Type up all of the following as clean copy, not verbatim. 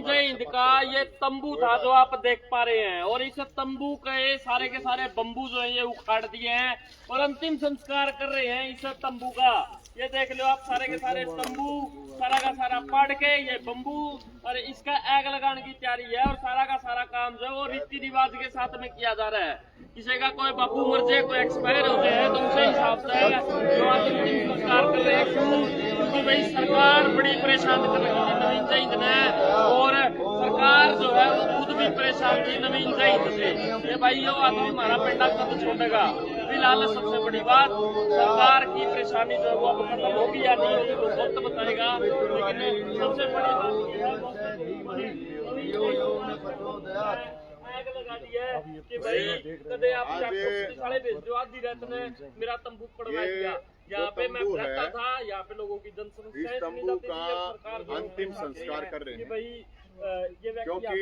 नवीन जय हिंद का ये तंबू था जो आप देख पा रहे हैं, और इस तंबू के सारे बम्बू जो है ये उखाड़ दिए हैं और अंतिम संस्कार कर रहे हैं इस तंबू का। ये देख लो आप, सारे के सारे तंबू सारा का सारा पाड़ के ये बम्बू और इसका आग लगाने की तैयारी है, और सारा का सारा काम जो है वो रीति रिवाज के साथ में किया जा रहा है। किसी का कोई बापू मर जाए, कोई एक्सपायर हो जाए तो उसे हिसाब से जो आज अंतिम संस्कार कर रहे हैं, क्योंकि भाई सरकार बड़ी परेशान कर रही है नवीन जय हिंद ने, और सरकार जो है वो खुद भी परेशान थी नवीन जय हिंद से। ये भाई यो आदमी हमारा पेंडा कब छोड़ेगा। फिलहाल सबसे बड़ी बात, सरकार की परेशानी जो है वो अब खत्म होगी या नहीं होगी वो वक्त बताएगा, लेकिन सबसे बड़ी बात लगा दी है कि भाई कदे आप साढ़े भेज दो, आधी रात ने मेरा तंबू पड़वा दिया। यहाँ पे मैं रहता था, यहाँ पे लोगों की जनसमस्या तंबू का अंतिम संस्कार कर रहे हैं भाई ये क्योंकि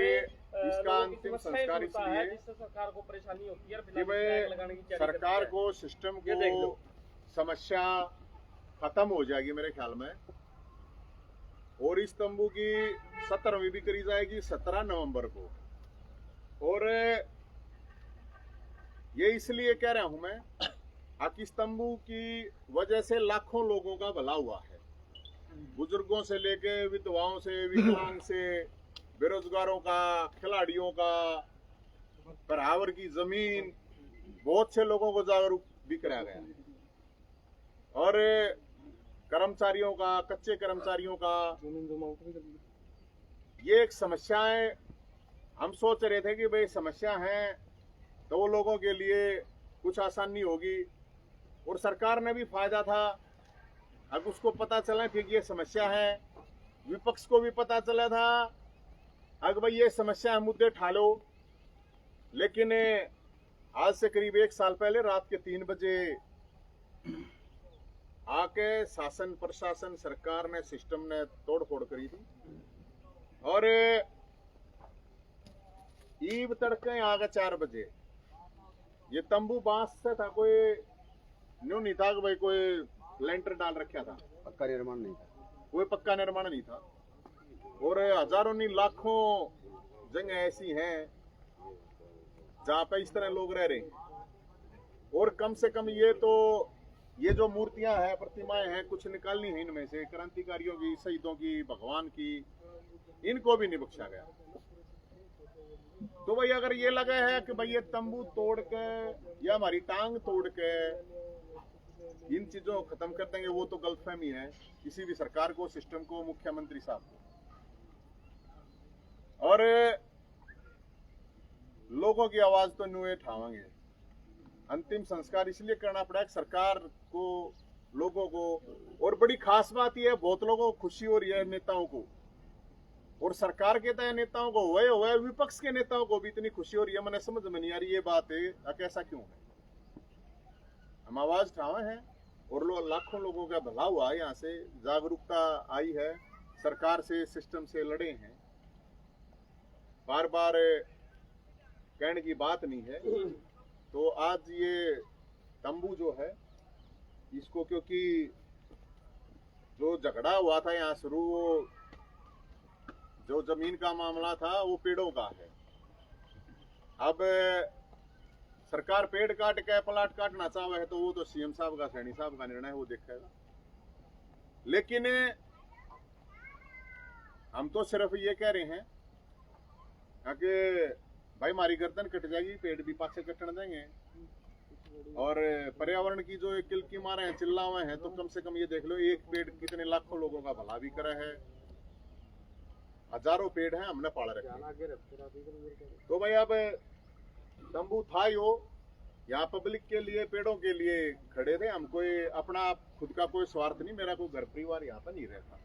इसका अंतिम संस्कार इसलिए जिससे सरकार को परेशानी होती है कि भाई सरकार को सिस्टम को समस्या खत्म हो जाएगी मेरे ख्याल में, और इस तंबू की 17वीं भी करी जाएगी 17 नवंबर को। और ये इसलिए कह रहा हूं मैं कि इस तंबू की वजह से लाखों लोगों का भला हुआ है, बुजुर्गों से लेके विधवाओं से, विकलांग से, बेरोजगारों का, खिलाड़ियों का, बराबर की जमीन, बहुत से लोगों को जागरूक भी कराया गया है, और कर्मचारियों का, कच्चे कर्मचारियों का ये एक समस्या है। हम सोच रहे थे कि भाई समस्या है तो वो लोगों के लिए कुछ आसानी होगी, और सरकार ने भी फायदा था। अब उसको पता चला कि ये समस्या है, विपक्ष को भी पता चला था अगर भाई ये समस्या है, मुद्दे ठालो। लेकिन आज से करीब 1 साल पहले रात के 3 बजे आके शासन प्रशासन सरकार ने सिस्टम ने तोड़ फोड़ करी थी, और ईब तड़के आ गए 4 बजे। ये तंबू बांस से था, कोई न्यू नहीं था कि भाई कोई लेंटर डाल रखा था, पक्का निर्माण नहीं था, कोई पक्का निर्माण नहीं था। और हजारों नहीं लाखों जगह ऐसी हैं जहां पे इस तरह लोग रह रहे हैं, और कम से कम ये जो मूर्तियां हैं, प्रतिमाएं हैं, कुछ निकालनी है इनमें से, क्रांतिकारियों की, शहीदों की, भगवान की, इनको भी नहीं बख्शा गया। तो भाई अगर ये लगा है कि भाई ये तंबू तोड़ के या हमारी टांग तोड़ के इन चीजों को खत्म कर देंगे, वो तो गलतफहमी है किसी भी सरकार को, सिस्टम को, मुख्यमंत्री साहब को। और लोगों की आवाज तो न्यू उठावांगे। अंतिम संस्कार इसलिए करना पड़ा सरकार को, लोगों को, और बड़ी खास बात यह है, बहुत लोगों को खुशी हो रही है, नेताओं को, और सरकार के तय नेताओं को हुए विपक्ष के नेताओं को भी इतनी खुशी हो रही है। मैंने समझ में नहीं आ रही ये बात है, कैसा क्यों है। हम आवाज उठाए हैं और लाखों लोगों का भला हुआ है, यहाँ से जागरूकता आई है, सरकार से, सिस्टम से लड़े हैं। बार बार कहने की बात नहीं है। तो आज ये तंबू जो है इसको, क्योंकि जो झगड़ा हुआ था यहाँ शुरू, जो जमीन का मामला था वो पेड़ों का है। अब सरकार पेड़ काट के प्लाट काटना चाहे है तो वो तो सीएम साहब का, सैनी साहब का निर्णय है, वो देखेगा। लेकिन हम तो सिर्फ ये कह रहे हैं कि भाई हमारी गर्दन कट जाएगी, पेड़ भी पाछे कटने देंगे, और पर्यावरण की जो एक किलकी मारे हैं, चिल्लावे हैं, तो कम से कम ये देख लो एक पेड़ कितने लाखों लोगों का भला भी करा है। हजारों पेड़ हैं हमने पाल रखे। तो भाई अब तंबू था यो, यहाँ पब्लिक के लिए, पेड़ों के लिए खड़े थे हम। कोई अपना खुद का कोई स्वार्थ नहीं, मेरा कोई घर परिवार यहाँ पर नहीं रहता,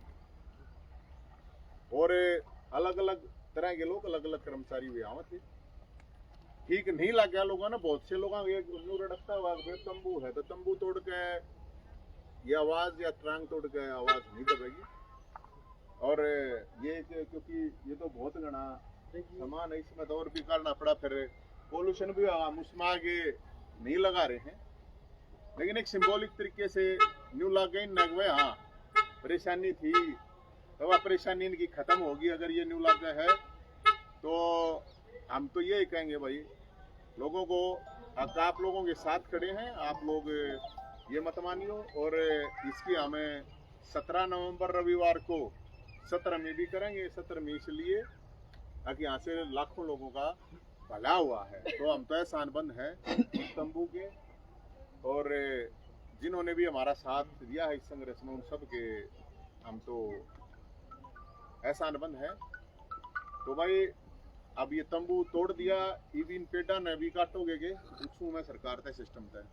और अलग अलग तरह के लोग, अलग अलग कर्मचारी भी आवे थे। ठीक नहीं लग गया लोगों ने, बहुत से लोग रड़कता हुआ तंबू है तो तंबू तोड़ के ये आवाज या ट्रांग तोड़ के आवाज नहीं दबेगी। और ये क्योंकि ये तो बहुत घना सामान है, इसमें दौर भी करना पड़ा, फिर पोल्यूशन भी हम उसमें आगे नहीं लगा रहे हैं, लेकिन एक सिंबॉलिक तरीके से न्यू लग गई। हाँ परेशानी थी तो वह परेशानी इनकी खत्म होगी अगर ये न्यू लागू है। तो हम तो यही कहेंगे भाई लोगों को, आप लोगों के साथ खड़े हैं, आप लोग ये मत मानियो। और इसकी हमें 17 नवंबर रविवार को सत्र में भी करेंगे। सत्र में इसलिए ताकि यहाँ से लाखों लोगों का भला हुआ है। तो हम तो एहसानमंद हैं इस तंबू के, और जिन्होंने भी हमारा साथ दिया है इस संघर्ष में, उन सब के हम तो एहसानमंद हैं। तो भाई अब ये तंबू तोड़ दिया, इन पेड़ा ने भी काटोगे के पूछूं मैं सरकार तय सिस्टम तय,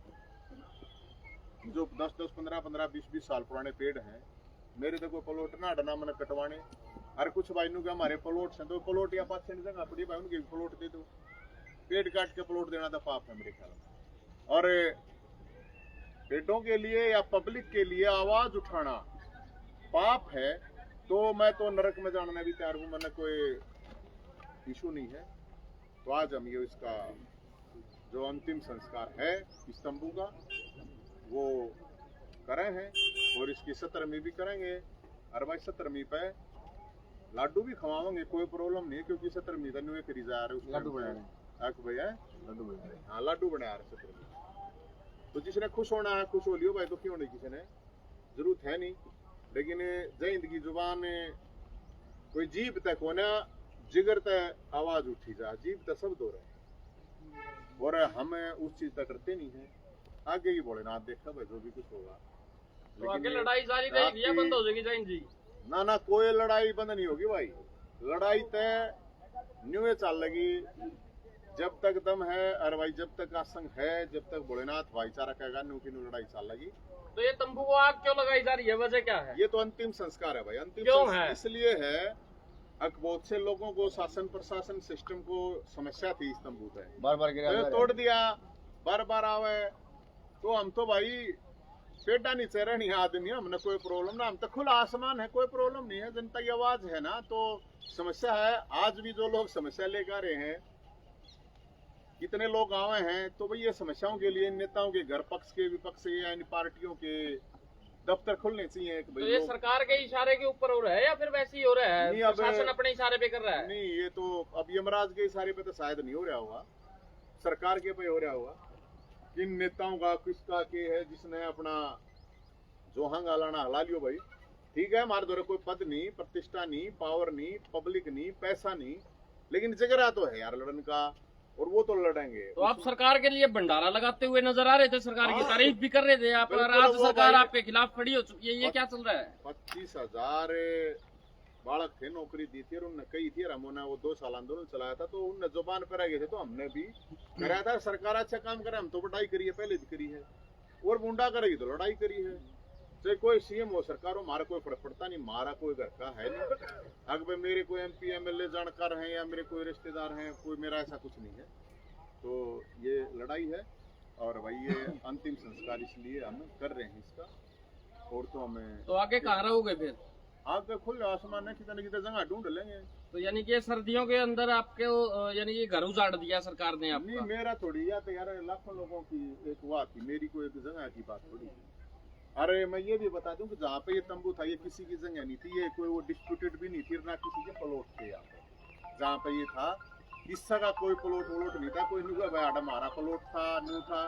जो 10-10, 15-15, 20-20 साल पुराने पेड़ हैं। मेरे तो कोई प्लॉट ना हटना मैंने कटवाने, अरे कुछ भाई नु के हमारे प्लॉट हैं तो प्लॉट या पास नहीं जगह पड़ी भाई उनके भी प्लॉट दे दो। पेड़ काट के प्लॉट देना तो पाप है मेरे ख्याल में। और पेड़ों के लिए या पब्लिक के लिए आवाज उठाना पाप है, तो मैं तो नरक में जाने भी तैयार हूँ, मैंने कोई इशू नहीं है। तो आज हम ये इसका जो अंतिम संस्कार है इस तंबू का वो करे हैं, और इसकी 17वीं भी करेंगे। और भाई 17वीं पे लाडू भी खवाएंगे, कोई प्रॉब्लम नहीं है, क्योंकि 17वीं का न्यू करी जा रहे हैं लाडू भैया हाँ लाडू बना रहे 17वीं। तो जिसने खुश होना है खुश हो लियो भाई, तो क्यों नहीं, किसी ने जरूरत है नहीं। लेकिन जैद की जुबान कोई जीभ तक होना, जिगर तक आवाज उठी जा, जीभ तक सब दो रहे, और हम उस चीज तक करते नहीं है। आगे ही भोलेनाथ देखा भाई जो भी कुछ होगा। तो आगे लड़ाई जारी रहेगी या बंद हो जाएगी जैन जी? ना ना कोई लड़ाई बंद नहीं होगी भाई, लड़ाई तय न्यू चल लगी जब तक दम है। और भाई जब तक आसंग है, जब तक भोलेनाथ भाईचारा कहेगा न्यू की न्यू लड़ाई चल लगी। तो ये तंबू को आग क्यों लगाई जा रही है, वजह क्या है? ये तो अंतिम संस्कार है भाई, अंतिम क्यों है? इसलिए है बहुत से लोगों को शासन प्रशासन सिस्टम को समस्या थी इस तंबू पे, बार-बार तो तोड़ दिया, बार-बार आवे। तो हम तो भाई पेड़ा नीचे रहनी है आदमी, हमने कोई प्रॉब्लम ना, हम तो खुला आसमान है, कोई प्रॉब्लम नहीं है। जनता की आवाज है ना, तो समस्या है। आज भी जो लोग समस्या लेकर आ रहे हैं, कितने लोग आए हैं, तो भाई ये समस्याओं के लिए नेताओं के घर पक्ष के विपक्ष के या इन पार्टियों के दफ्तर खुलने चाहिए। तो ये सरकार के इशारे के ऊपर हो रहा है या फिर वैसे ही हो रहा है, शासन अपने इशारे पे कर रहा है? नहीं, ये तो अब यमराज के इशारे पे तो शायद नहीं हो रहा होगा, सरकार के पे हो रहा होगा। किन नेताओं का किसका के है जिसने अपना जो हंग हलाना हला लियो भाई, ठीक है। हमारे द्वारा कोई पद नहीं, प्रतिष्ठा नहीं, पावर नहीं, पब्लिक नहीं, पैसा नहीं, लेकिन जिगरा तो है यार लड़न का, और वो तो लड़ेंगे। तो आप सरकार के लिए भंडारा लगाते हुए नजर आ रहे थे, सरकार की तारीफ भी कर रहे थे आप, आज सरकार आपके खिलाफ खड़ी हो चुकी है, ये क्या चल रहा है? 25,000 बालक थे, नौकरी दी थी, और उनने कही थी, हमने वो 2 साल आंदोलन चलाया था, तो उनने जुबान पर आ गए थे, तो हमने भी कराया था। सरकार अच्छा काम करे, हम तो बढ़ाई करी है, पहले भी करी है, और मुंडा करेगी तो लड़ाई करी है। चाहे कोई सीएम हो, सरकार हो, हमारा कोई फर्क पड़ता नहीं, हमारा कोई घर का है नहीं। अगर मेरे कोई MP MLA जानकार हैं या मेरे कोई रिश्तेदार हैं, कोई मेरा ऐसा कुछ नहीं है। तो ये लड़ाई है, और भाई ये अंतिम संस्कार इसलिए हम कर रहे हैं इसका, और तो हमें तो आगे कहाँ रहोगे फिर? आगे खुले आसमान है, कितने कितने जगह ढूंढ लेंगे। तो यानी कि सर्दियों के अंदर आपके यानी कि घर उजाड़ दिया सरकार ने आपका? नहीं, मेरा थोड़ी, या तो यार लाखों लोगों की एक बात थी, मेरी कोई एक जगह की बात थोड़ी। अरे मैं ये भी बता दूं कि जहाँ पे ये तंबू था, ये किसी की जगह नहीं थी, ये कोई वो डिस्प्यूटेड भी नहीं थी, ना किसी के प्लॉट थे। यहाँ पे जहाँ पे ये था, इस जगह कोई प्लॉट व्लॉट नहीं था, कोई नहीं भाई हमारा प्लॉट था, न्यू था,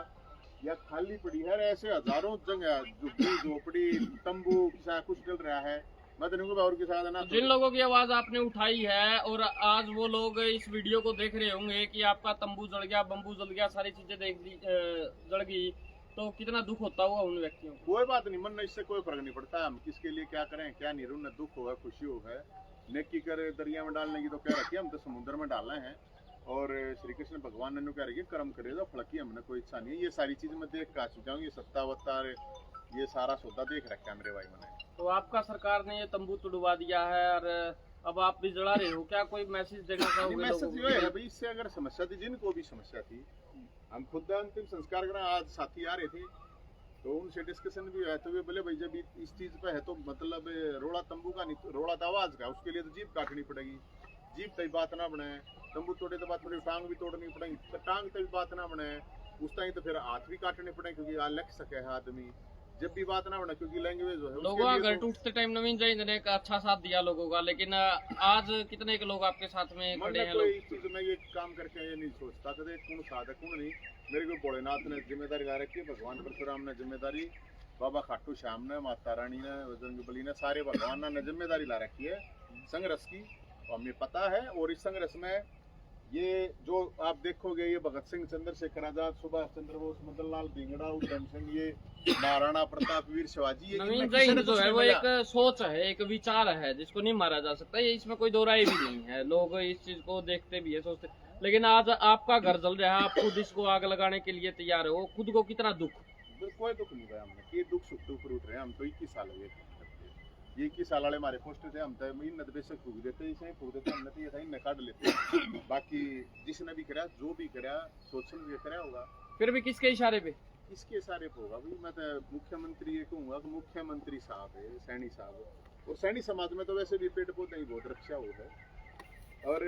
या खाली पड़ी है। ऐसे हजारों जगह झुग्गी झोपड़ी तंबू कुछ चल रहा है, मैं तो नहीं और के साथ है ना। जिन लोगों की आवाज आपने उठाई है, और आज वो लोग इस वीडियो को देख रहे होंगे कि आपका तंबू जल गया, बम्बू जल गया, सारी चीजें जल गई, तो कितना दुख होता होगा उन व्यक्तियों को? कोई बात नहीं, मन में इससे कोई फर्क नहीं पड़ता, हम किसके लिए क्या करें क्या नहीं, उन्हें दुख होगा खुशी होगा, नेकी कर दरिया में डालने की तो क्या रखी, हम तो समुद्र में डालना है। और श्री कृष्ण भगवान ने क्या रखी, कर्म करे तो फल की, हमने कोई इच्छा नहीं है। ये सारी चीज मैं देख का चुका हूँ, ये सत्ता वत्ता ये सारा सौदा देख रखा है मेरे भाई मैंने। तो आपका सरकार ने ये तंबू तुड़वा दिया है, और अब आप भी जला रहे हो, क्या कोई मैसेज देना चाहोगे? मैसेज ये है भाई, इससे अगर समस्या थी, जिनको भी समस्या थी, हम खुद अंतिम संस्कार करें, आज साथी आ रहे थे तो उनसे डिस्कशन भी है, तो वे बोले भाई जब इस चीज पे है तो मतलब रोड़ा तंबू का नहीं, रोड़ा तो आवाज का, उसके लिए तो जीप काटनी पड़ेगी, जीप तक बात ना बने, तंबू तोड़े तो बात पड़ेगी, टांग भी तोड़नी पड़ेगी, तो टांग तक बात ना बने, उस टाइम तो फिर हाथ भी काटने पड़े, क्योंकि लग सके है आदमी। जब भी बात ना होना, क्योंकि लैंग्वेज जो है लोगों का घर टूटते टाइम नवीन जैन ने एक अच्छा साथ दिया लोगों का, लेकिन आज कितने के लोग आपके साथ में खड़े हैं? कोई चीज में ये काम करके ये नहीं सोचता था कौन साथ है कौन नहीं। मेरे को भोलेनाथ ने जिम्मेदारी ला रखी है, भगवान परशुराम ने जिम्मेदारी, बाबा खाटू श्याम ने, माता रानी ने, बजरंगबली ने, सारे भगवान ने जिम्मेदारी ला रखी है संघर्ष की, तो हमें पता है। और इस संघर्ष में ये जो आप देखोगे, ये भगत सिंह, चंद्रशेखर आजाद, सुभाष चंद्र बोस, मदन लाल भिंगड़ा, उधम सिंह, ये महाराणा प्रताप, वीर शिवाजी, ये नवीन जैन जो है वो एक सोच है, एक विचार है जिसको नहीं मारा जा सकता, ये इसमें कोई दो राय भी नहीं है। लोग इस चीज को देखते भी है, सोचते। लेकिन आज आपका घर जल रहा है, आप खुद इसको आग लगाने के लिए तैयार हो, खुद को कितना दुख? कोई दुख नहीं भाई, हमने ये दुख सुख दुख रूट रहे, हम तो 21 साल हो गए, ये 21 साल वाले हमारे पोस्ट थे, हम तो इन बेशक फूक देते, इसे फूक देते, हमने तो ये था इन काट लेते। बाकी जिसने भी करा, जो भी करा, सोचने भी करा होगा, फिर भी किसके इशारे पे? इसके सारे होगा भाई। मैं तो मुख्यमंत्री ये कहूँगा कि मुख्यमंत्री साहब है, सैनी साहब, और सैनी समाज में तो वैसे भी पेड़ पौधे ही बहुत रक्षा हो है। और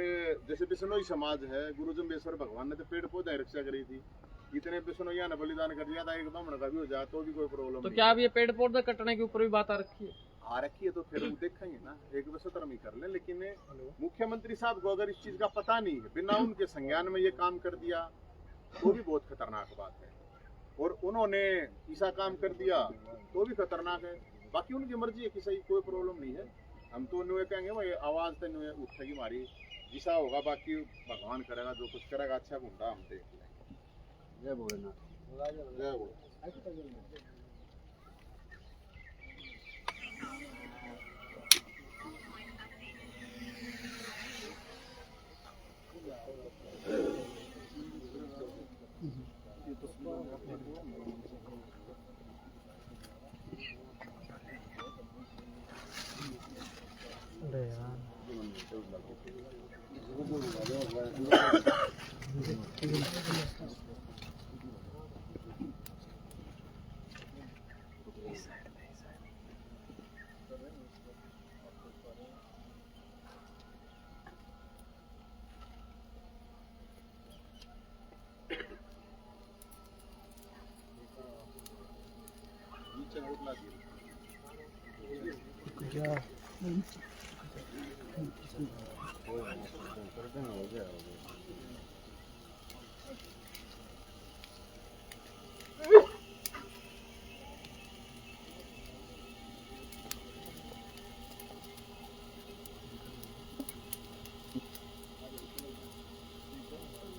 जैसे बिश्नोई समाज है, गुरु जम्बेश्वर भगवान ने तो पेड़ पौधे रक्षा करी थी, इतने बिश्नोइया ने बलिदान कर दिया था, एक ब्राह्मण का भी हो जाए तो भी कोई प्रॉब्लम तो नहीं। क्या अब ये पेड़ पौधे कटने के ऊपर भी बात आ रखी है? आ रखी है तो फिर हम देखेंगे ना, एक वसतरम ही कर ले। लेकिन मुख्यमंत्री साहब को अगर इस चीज का पता नहीं है, बिना उनके संज्ञान में ये काम कर दिया, तो भी बहुत खतरनाक बात है। और उन्होंने ऐसा काम कर दिया तो भी खतरनाक है। बाकी उनकी मर्जी है, किसी कोई प्रॉब्लम नहीं है। हम तो नुए कहेंगे भाई, आवाज तो नुए उठेगी हमारी, जिसा होगा बाकी भगवान करेगा, जो कुछ करेगा अच्छा गुंडा हम देख लेंगे। जय भोलेनाथ, जय भोलेनाथ।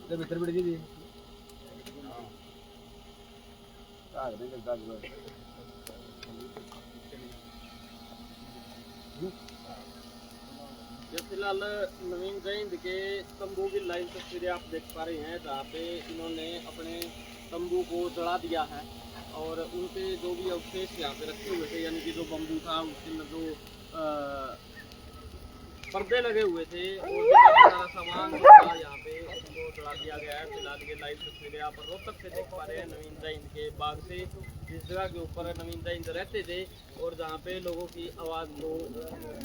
भीतर बैठ गई फिलहाल नवीन जैन के तंबू की लाइव तस्वीरें आप देख पा रहे हैं, जहाँ पे इन्होंने अपने तंबू को जला दिया है और उनके जो भी अवशेष यहाँ पे रखे हुए थे, यानी कि जो बम्बू था, उसके जो पर्दे लगे हुए थे और भी काफी सारा सामान था यहाँ पे, उनको जला दिया गया है। फिलहाल ये लाइव तस्वीरें आप रोहतक से देख पा रहे हैं, नवीन जैन के बाग से, जिस जगह के ऊपर नवीन जैन रहते थे और जहाँ पे लोगों की आवाज़ को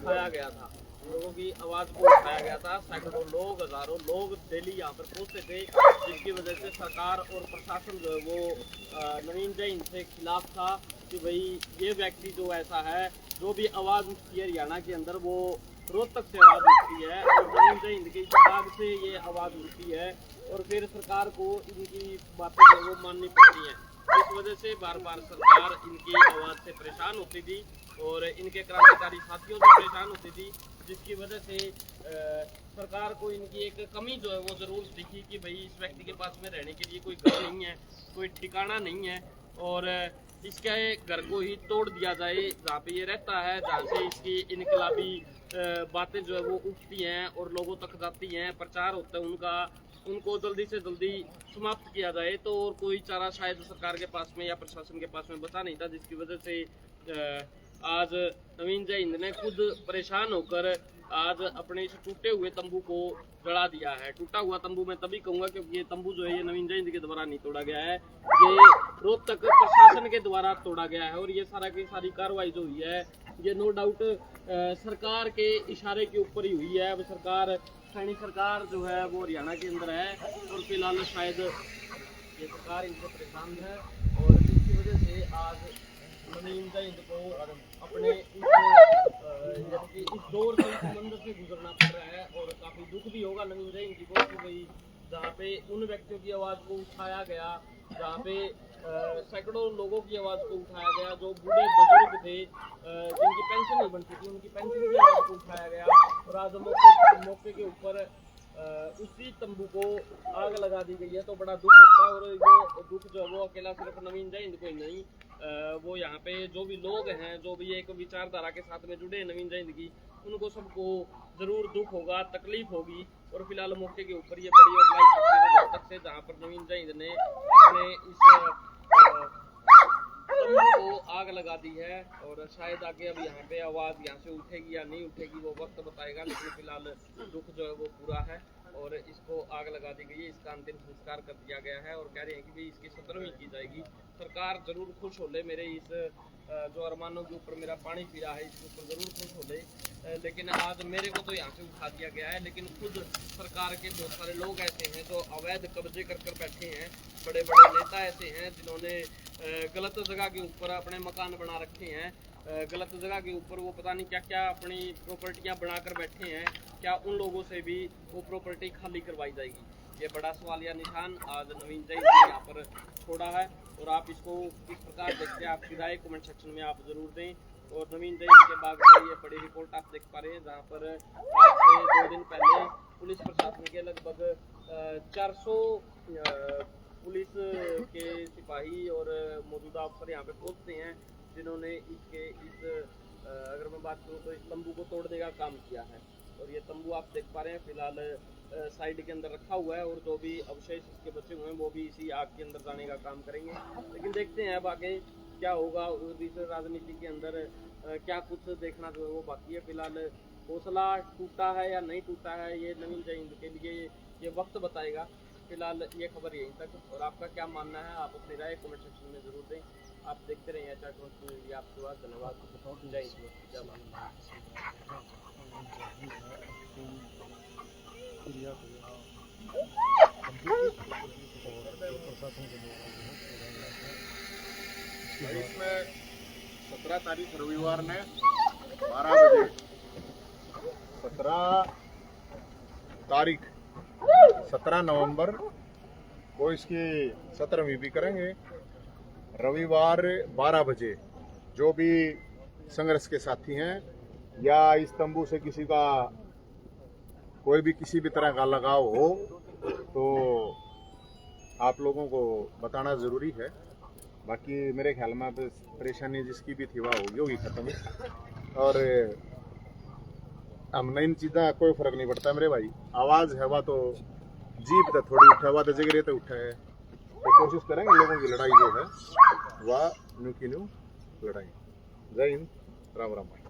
उठाया गया था, लोगों की आवाज़ को उठाया गया था। सैकड़ों लोग, हजारों लोग डेली यहाँ पर पहुँचते थे, जिसकी वजह से सरकार और प्रशासन जो है वो नवीन जैन से खिलाफ था कि भाई ये व्यक्ति जो ऐसा है, जो भी आवाज़ उठती है हरियाणा के अंदर, वो रोहतक से आवाज़ उठती है और नवीन जैन के बाग से ये आवाज़ उठती है और फिर सरकार को इनकी बातें जो वो माननी पड़ती हैं। इस वजह से बार बार सरकार इनकी आवाज़ से परेशान होती थी और इनके क्रांतिकारी साथियों से परेशान होती थी, जिसकी वजह से सरकार को इनकी एक कमी जो है वो ज़रूर दिखी कि भाई इस व्यक्ति के पास में रहने के लिए कोई घर नहीं है, कोई ठिकाना नहीं है और इसके घर को ही तोड़ दिया जाए जहाँ पे ये रहता है, जहाँ से इसकी इनकलाबी बातें जो है वो उठती हैं और लोगों तक जाती हैं, प्रचार होता है उनका, उनको जल्दी से जल्दी समाप्त किया जाए। तो और कोई चारा शायद सरकार के पास में या प्रशासन के पास में बचा नहीं था, जिसकी वजह से आज नवीन जैन ने खुद परेशान होकर आज अपने इस टूटे हुए तंबू को जला दिया है। टूटा हुआ तंबू मैं तभी कहूँगा क्योंकि ये तंबू जो है ये नवीन जैन के द्वारा नहीं तोड़ा गया है, ये रोहतक प्रशासन के द्वारा तोड़ा गया है और ये सारा की सारी कार्रवाई जो हुई है ये नो डाउट सरकार के इशारे के ऊपर ही हुई है। अब सरकार, सैनी सरकार जो है वो हरियाणा के अंदर है और फिलहाल शायद ये सरकार इनसे परेशान है और जिसकी वजह से आज नवीन जैन को अपने इस दौर से, इस मंदिर से गुजरना पड़ रहा है और काफी दुख भी होगा नवीन जैन जी को कि भाई जहाँ पे उन व्यक्तियों की आवाज को उठाया गया, जहाँ पे सैकड़ों लोगों की आवाज को उठाया गया, जो बूढ़े बुजुर्ग थे जिनकी पेंशन नहीं बनती थी, उनकी पेंशन की आवाज को उठाया गया और आज मौके के ऊपर उसी तंबू को आग लगा दी गई है। तो बड़ा दुख होता है और ये दुख जो है वो अकेला सिर्फ नवीन जैन को ही नहीं, वो यहाँ पे जो भी लोग हैं, जो भी एक विचारधारा के साथ में जुड़े हैं नवीन जैन की, उनको सबको जरूर दुख होगा, तकलीफ होगी। और फिलहाल मौके के ऊपर ये बड़ी और लाइव तस्वीरें तक से जहाँ पर नवीन जैन ने अपने इस तंबू को आग लगा दी है और शायद आगे अब यहाँ पे आवाज यहाँ से उठेगी या नहीं उठेगी वो वक्त बताएगा, लेकिन फिलहाल दुख जो है वो पूरा है और इसको आग लगा दी गई है, इसका अंतिम संस्कार कर दिया गया है और कह रहे हैं कि भाई इसकी 17वीं की जाएगी। सरकार जरूर खुश हो ले, मेरे इस जो अरमानों के ऊपर मेरा पानी पी रहा है इसके ऊपर जरूर खुश हो ले, लेकिन आज मेरे को तो यहाँ से उठा दिया गया है। लेकिन खुद सरकार के बहुत सारे लोग ऐसे हैं जो अवैध कब्जे कर बैठे हैं, बड़े बड़े नेता ऐसे हैं जिन्होंने गलत जगह के ऊपर अपने मकान बना रखे हैं, गलत जगह के ऊपर वो पता नहीं क्या क्या अपनी प्रॉपर्टियां बनाकर बैठे हैं, क्या उन लोगों से भी वो प्रॉपर्टी खाली करवाई जाएगी? ये बड़ा सवालिया निशान आज नवीन जैन ने यहाँ पर छोड़ा है और आप इसको किस प्रकार देखते हैं, आपकी राय कमेंट सेक्शन में आप जरूर दें। और नवीन जैन के बाद ये बड़ी रिपोर्ट आप देख पा रहे हैं जहाँ पर आज से 2 दिन पहले पुलिस प्रशासन के लगभग 400 पुलिस के सिपाही और मौजूदा अफसर यहाँ पे पहुंचते हैं, जिन्होंने इस अगर मैं बात करूँ तो इस तंबू को तोड़ने का काम किया है। और ये तंबू आप देख पा रहे हैं फिलहाल साइड के अंदर रखा हुआ है और जो भी अवशेष इसके बचे हुए हैं वो भी इसी आग के अंदर जाने का काम करेंगे। लेकिन देखते हैं अब आगे क्या होगा, इस राजनीति के अंदर क्या कुछ देखना जो है वो बाकी है। फिलहाल हौसला टूटा है या नहीं टूटा है ये नवीन जैन के लिए ये वक्त बताएगा। फिलहाल ये खबर यहीं तक और आपका क्या मानना है आप अपनी राय कमेंट सेक्शन में जरूर दें। आप देखते रहिए चार्ट। आपके बाद धन्यवाद। जय हिंद। इसमें 17 तारीख रविवार ने 12 बजे 17 नवंबर को इसकी 17वीं भी करेंगे। रविवार 12 बजे जो भी संघर्ष के साथी हैं या इस तंबू से किसी का कोई भी किसी भी तरह का लगाव हो तो आप लोगों को बताना जरूरी है। बाकी मेरे ख्याल में परेशानी जिसकी भी थी वह होगी खत्म। और हमने इन चीज़ा कोई फर्क नहीं पड़ता मेरे भाई, आवाज़ है वह तो जीप तो थोड़ी उठा हुआ तो जगह तो उठा है, तो कोशिश करेंगे लोगों की लड़ाई जो है वह न्यू की न्यू लड़ाई। जय हिंद, राम राम।